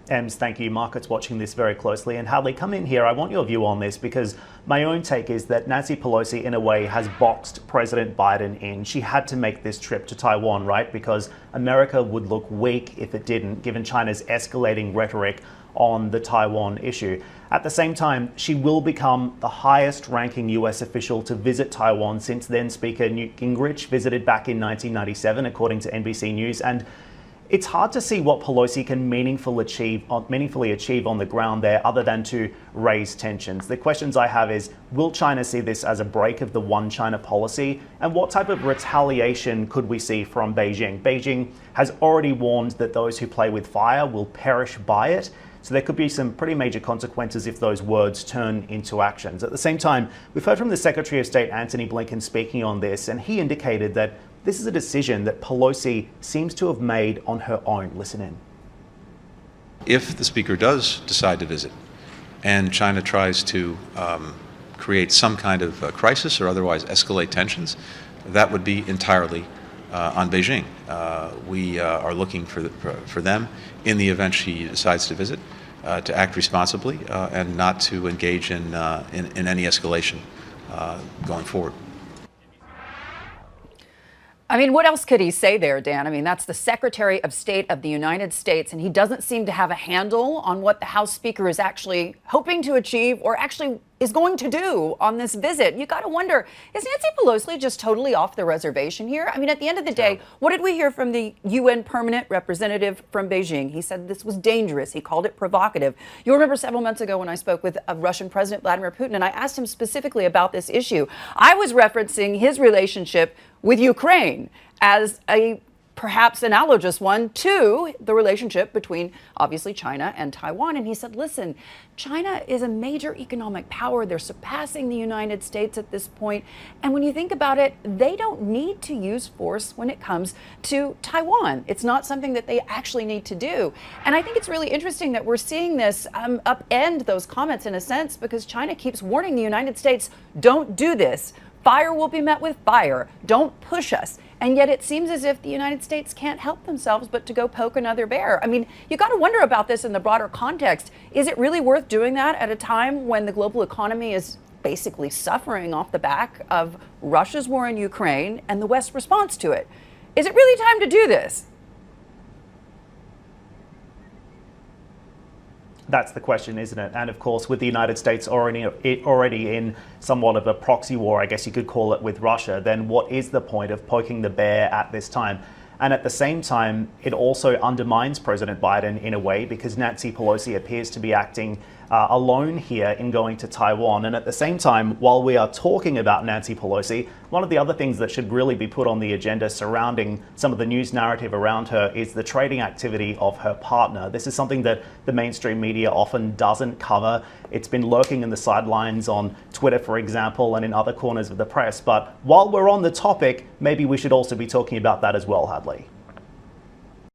Ems, thank you. Market's watching this very closely. And Hadley, come in here. I want your view on this because my own take is that Nancy Pelosi, in a way, has boxed President Biden in. She had to make this trip to Taiwan, right? Because America would look weak if it didn't, given China's escalating rhetoric on the Taiwan issue. At the same time, she will become the highest ranking US official to visit Taiwan since then Speaker Newt Gingrich visited back in 1997, according to NBC News. And it's hard to see what Pelosi can meaningfully achieve on the ground there other than to raise tensions. The questions I have is, will China see this as a break of the one China policy? And what type of retaliation could we see from Beijing? Beijing has already warned that those who play with fire will perish by it. So there could be some pretty major consequences if those words turn into actions. At the same time, we've heard from the Secretary of State, Antony Blinken, speaking on this, and he indicated that this is a decision that Pelosi seems to have made on her own. Listen in. If the Speaker does decide to visit and China tries to create some kind of crisis or otherwise escalate tensions, that would be entirely on Beijing. We are looking for them, in the event she decides to visit, to act responsibly and not to engage in any escalation going forward. I mean, what else could he say there, Dan? I mean, that's the Secretary of State of the United States, and he doesn't seem to have a handle on what the House Speaker is actually hoping to achieve or actually is going to do on this visit. You got to wonder, is Nancy Pelosi just totally off the reservation here? I mean, at the end of the day, what did we hear from the UN permanent representative from Beijing? He said this was dangerous. He called it provocative. You'll remember several months ago when I spoke with Russian President Vladimir Putin, and I asked him specifically about this issue. I was referencing his relationship with Ukraine as a perhaps analogous one to the relationship between, obviously, China and Taiwan. And he said, listen, China is a major economic power. They're surpassing the United States at this point. And when you think about it, they don't need to use force when it comes to Taiwan. It's not something that they actually need to do. And I think it's really interesting that we're seeing this upend those comments in a sense, because China keeps warning the United States, don't do this. Fire will be met with fire. Don't push us. And yet it seems as if the United States can't help themselves but to go poke another bear. I mean, you got to wonder about this in the broader context. Is it really worth doing that at a time when the global economy is basically suffering off the back of Russia's war in Ukraine and the West's response to it? Is it really time to do this? That's the question, isn't it? And of course, with the United States already in somewhat of a proxy war, I guess you could call it, with Russia, then what is the point of poking the bear at this time? And at the same time, it also undermines President Biden in a way, because Nancy Pelosi appears to be acting alone here in going to Taiwan. And at the same time, while we are talking about Nancy Pelosi, one of the other things that should really be put on the agenda surrounding some of the news narrative around her is the trading activity of her partner. This is something that the mainstream media often doesn't cover. It's been lurking in the sidelines on Twitter, for example, and in other corners of the press. But while we're on the topic, maybe we should also be talking about that as well, Hadley.